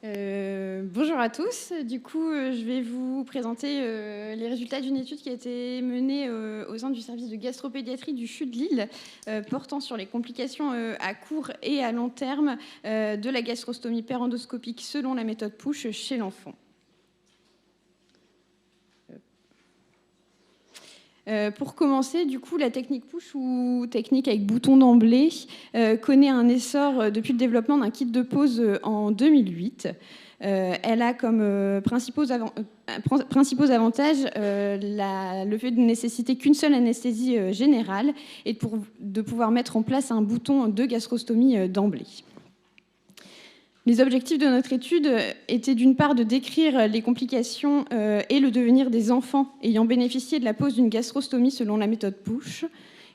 Bonjour à tous. Du coup, je vais vous présenter les résultats d'une étude qui a été menée au sein du service de gastropédiatrie du CHU de Lille, portant sur les complications à court et à long terme de la gastrostomie périendoscopique selon la méthode Pusch chez l'enfant. Pour commencer, du coup, la technique Pusch ou technique avec bouton d'emblée connaît un essor depuis le développement d'un kit de pause en 2008. Elle a comme principaux avantages le fait de ne nécessiter qu'une seule anesthésie générale et de pouvoir mettre en place un bouton de gastrostomie d'emblée. Les objectifs de notre étude étaient d'une part de décrire les complications et le devenir des enfants ayant bénéficié de la pose d'une gastrostomie selon la méthode Pusch,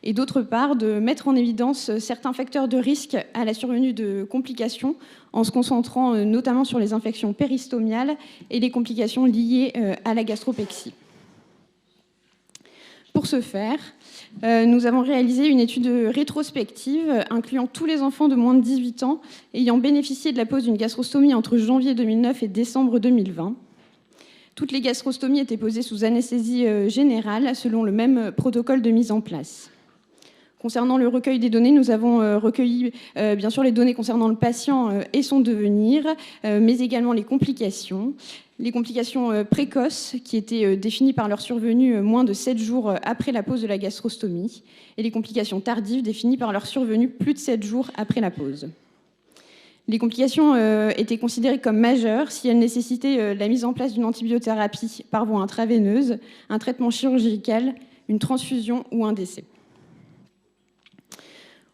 et d'autre part de mettre en évidence certains facteurs de risque à la survenue de complications en se concentrant notamment sur les infections péristomiales et les complications liées à la gastropexie. Pour ce faire, nous avons réalisé une étude rétrospective incluant tous les enfants de moins de 18 ans ayant bénéficié de la pose d'une gastrostomie entre janvier 2009 et décembre 2020. Toutes les gastrostomies étaient posées sous anesthésie générale selon le même protocole de mise en place. Concernant le recueil des données, nous avons recueilli bien sûr les données concernant le patient et son devenir, mais également les complications. Les complications précoces, qui étaient définies par leur survenue moins de 7 jours après la pose de la gastrostomie, et les complications tardives, définies par leur survenue plus de 7 jours après la pose. Les complications étaient considérées comme majeures si elles nécessitaient la mise en place d'une antibiothérapie par voie intraveineuse, un traitement chirurgical, une transfusion ou un décès.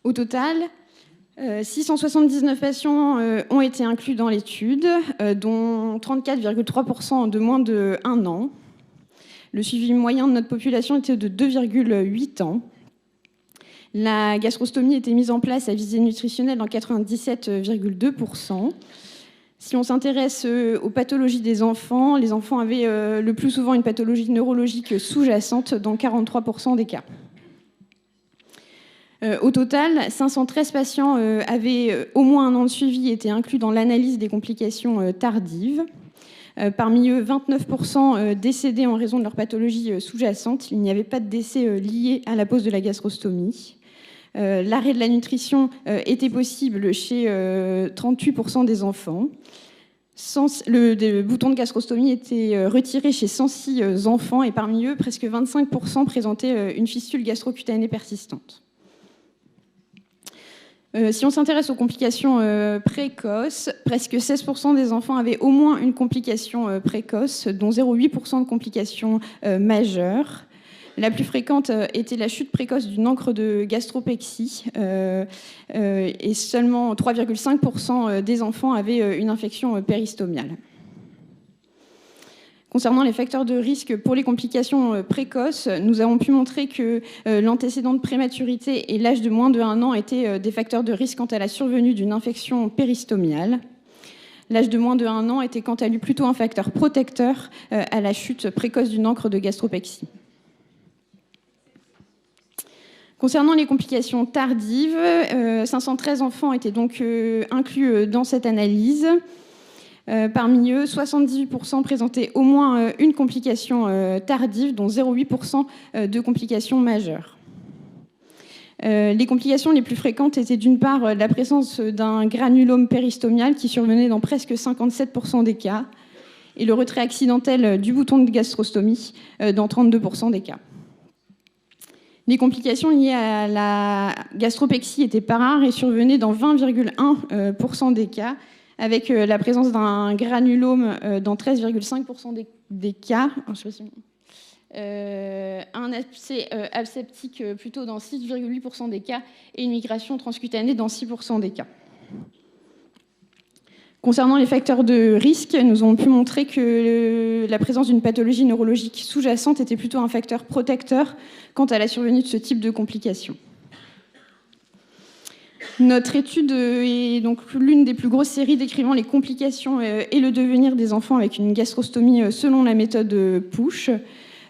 Au total, 679 patients ont été inclus dans l'étude, dont 34,3% de moins de 1 an. Le suivi moyen de notre population était de 2,8 ans. La gastrostomie était mise en place à visée nutritionnelle dans 97,2%. Si on s'intéresse aux pathologies des enfants, les enfants avaient le plus souvent une pathologie neurologique sous-jacente dans 43% des cas. Au total, 513 patients avaient au moins 1 an de suivi et étaient inclus dans l'analyse des complications tardives. Parmi eux, 29% décédés en raison de leur pathologie sous-jacente. Il n'y avait pas de décès lié à la pose de la gastrostomie. L'arrêt de la nutrition était possible chez 38% des enfants. Le bouton de gastrostomie était retiré chez 106 enfants et parmi eux, presque 25% présentaient une fistule gastrocutanée persistante. Si on s'intéresse aux complications précoces, presque 16% des enfants avaient au moins une complication précoce, dont 0,8% de complications majeures. La plus fréquente était la chute précoce d'une encre de gastropexie et seulement 3,5% des enfants avaient une infection péristomiale. Concernant les facteurs de risque pour les complications précoces, nous avons pu montrer que l'antécédent de prématurité et l'âge de moins de 1 an étaient des facteurs de risque quant à la survenue d'une infection péristomiale. L'âge de moins de 1 an était quant à lui plutôt un facteur protecteur à la chute précoce d'une encre de gastropexie. Concernant les complications tardives, 513 enfants étaient donc inclus dans cette analyse. Parmi eux, 78% présentaient au moins une complication tardive, dont 0,8% de complications majeures. Les complications les plus fréquentes étaient d'une part la présence d'un granulome péristomial qui survenait dans presque 57% des cas et le retrait accidentel du bouton de gastrostomie dans 32% des cas. Les complications liées à la gastropexie étaient pas rares et survenaient dans 20,1% des cas, avec la présence d'un granulome dans 13,5% des cas, un abcès abseptique plutôt dans 6,8% des cas et une migration transcutanée dans 6% des cas. Concernant les facteurs de risque, nous avons pu montrer que la présence d'une pathologie neurologique sous-jacente était plutôt un facteur protecteur quant à la survenue de ce type de complications. Notre étude est donc l'une des plus grosses séries décrivant les complications et le devenir des enfants avec une gastrostomie selon la méthode Pusch.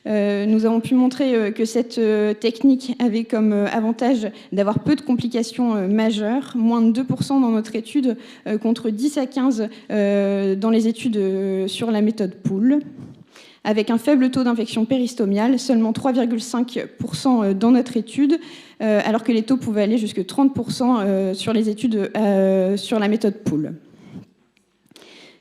Nous avons pu montrer que cette technique avait comme avantage d'avoir peu de complications majeures, moins de 2% dans notre étude, contre 10 à 15 dans les études sur la méthode Pool, avec un faible taux d'infection péristomiale, seulement 3,5% dans notre étude, alors que les taux pouvaient aller jusqu'à 30% sur les études sur la méthode Pool.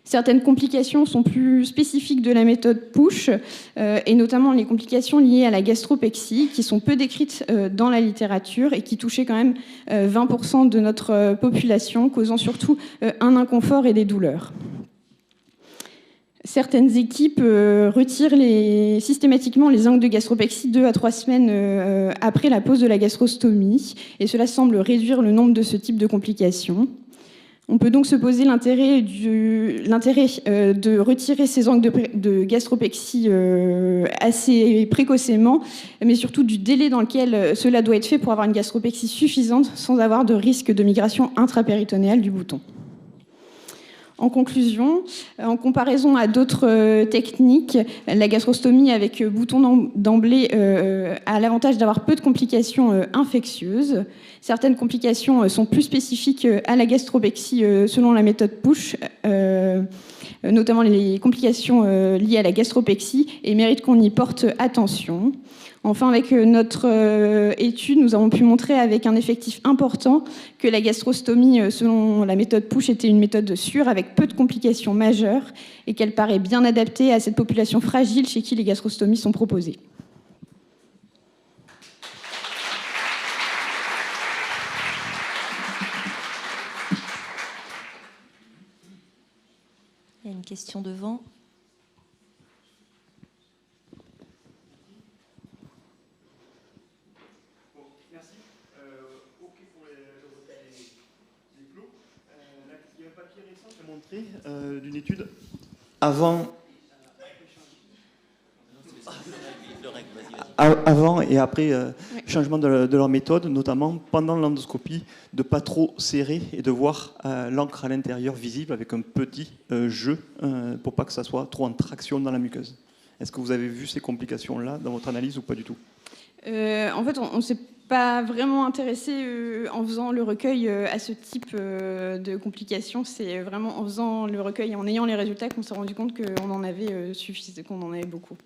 Certaines complications sont plus spécifiques de la méthode PUSH, et notamment les complications liées à la gastropexie, qui sont peu décrites dans la littérature et qui touchaient quand même 20% de notre population, causant surtout un inconfort et des douleurs. Certaines équipes retirent systématiquement les angles de gastropexie 2 à 3 semaines après la pose de la gastrostomie, et cela semble réduire le nombre de ce type de complications. On peut donc se poser l'intérêt de retirer ces angles de gastropexie assez précocement, mais surtout du délai dans lequel cela doit être fait pour avoir une gastropexie suffisante sans avoir de risque de migration intrapéritonéale du bouton. En conclusion, en comparaison à d'autres techniques, la gastrostomie avec bouton d'emblée a l'avantage d'avoir peu de complications infectieuses. Certaines complications sont plus spécifiques à la gastropexie selon la méthode PUSH, notamment les complications liées à la gastropexie, et méritent qu'on y porte attention. Enfin, avec notre étude, nous avons pu montrer avec un effectif important que la gastrostomie, selon la méthode PUSH, était une méthode sûre avec peu de complications majeures et qu'elle paraît bien adaptée à cette population fragile chez qui les gastrostomies sont proposées. Il y a une question devant. D'une étude avant et après changement de leur méthode, notamment pendant l'endoscopie, de pas trop serrer et de voir l'encre à l'intérieur visible avec un petit jeu pour pas que ça soit trop en traction dans la muqueuse. Est-ce que vous avez vu ces complications-là dans votre analyse ou pas du tout ? En fait, on s'est pas vraiment intéressé en faisant le recueil à ce type de complications. C'est vraiment en faisant le recueil et en ayant les résultats qu'on s'est rendu compte qu'on en avait suffisamment, qu'on en avait beaucoup.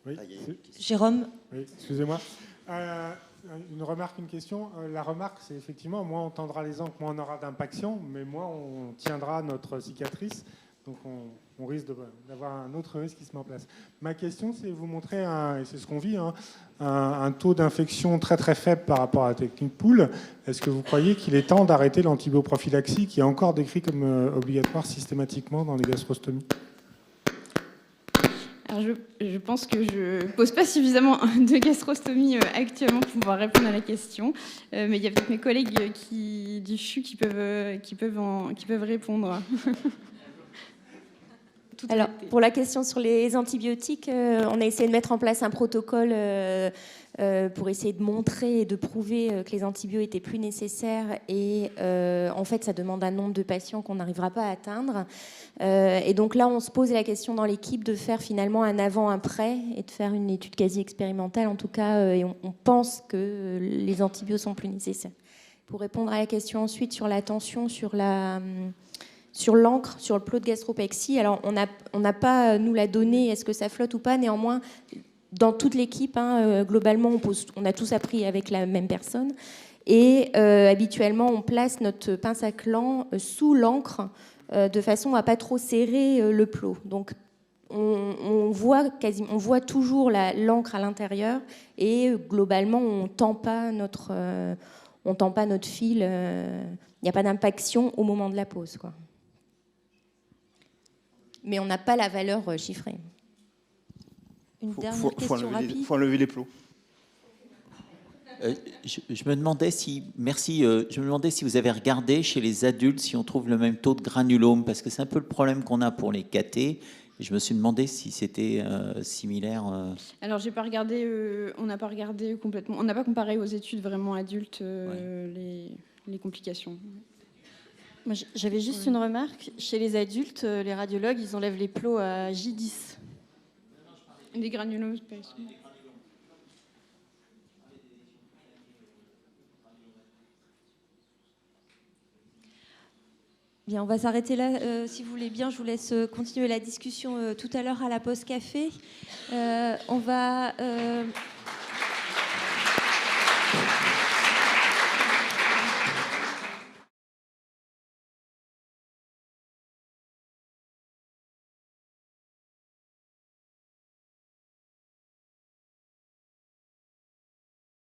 Oui. Jérôme ? Oui, excusez-moi. Une remarque, une question. La remarque, c'est effectivement, moins on tendra les ancres, moins on aura d'impaction, mais moins on tiendra notre cicatrice. Donc on risque d'avoir un autre risque qui se met en place. Ma question, c'est vous montrer, et c'est ce qu'on vit, un taux d'infection très très faible par rapport à la technique Pool. Est-ce que vous croyez qu'il est temps d'arrêter l'antibioprophylaxie qui est encore décrit comme obligatoire systématiquement dans les gastrostomies ? Alors je pense que je ne pose pas suffisamment de gastrostomie actuellement pour pouvoir répondre à la question, mais il y a peut-être mes collègues du CHU qui peuvent répondre. Alors, pour la question sur les antibiotiques, on a essayé de mettre en place un protocole pour essayer de montrer et de prouver que les antibiotiques étaient plus nécessaires. Et en fait, ça demande un nombre de patients qu'on n'arrivera pas à atteindre. Et donc là, on se pose la question dans l'équipe de faire finalement un avant-après et de faire une étude quasi expérimentale. En tout cas, et on pense que les antibiotiques sont plus nécessaires. Pour répondre à la question ensuite sur la tension, sur l'encre, sur le plot de gastropexie. Alors, on n'a pas, nous, la donnée, est-ce que ça flotte ou pas. Néanmoins, dans toute l'équipe, globalement, on a tous appris avec la même personne. Et habituellement, on place notre pince à clan sous l'encre de façon à pas trop serrer le plot. Donc, on voit toujours l'encre à l'intérieur et globalement, on tend pas notre fil. Il n'y a pas d'impaction au moment de la pose, quoi. Mais on n'a pas la valeur chiffrée. Une dernière question rapide. Il faut enlever les plots. Je me demandais si vous avez regardé chez les adultes si on trouve le même taux de granulome, parce que c'est un peu le problème qu'on a pour les cathés. Et je me suis demandé si c'était similaire. Alors, j'ai pas regardé, on n'a pas regardé complètement, on n'a pas comparé aux études vraiment adultes les complications. Moi, j'avais juste une remarque. Chez les adultes, les radiologues, ils enlèvent les plots à J10. Des granulomes. Bien, on va s'arrêter là. Si vous voulez bien, je vous laisse continuer la discussion tout à l'heure à la pause café. On va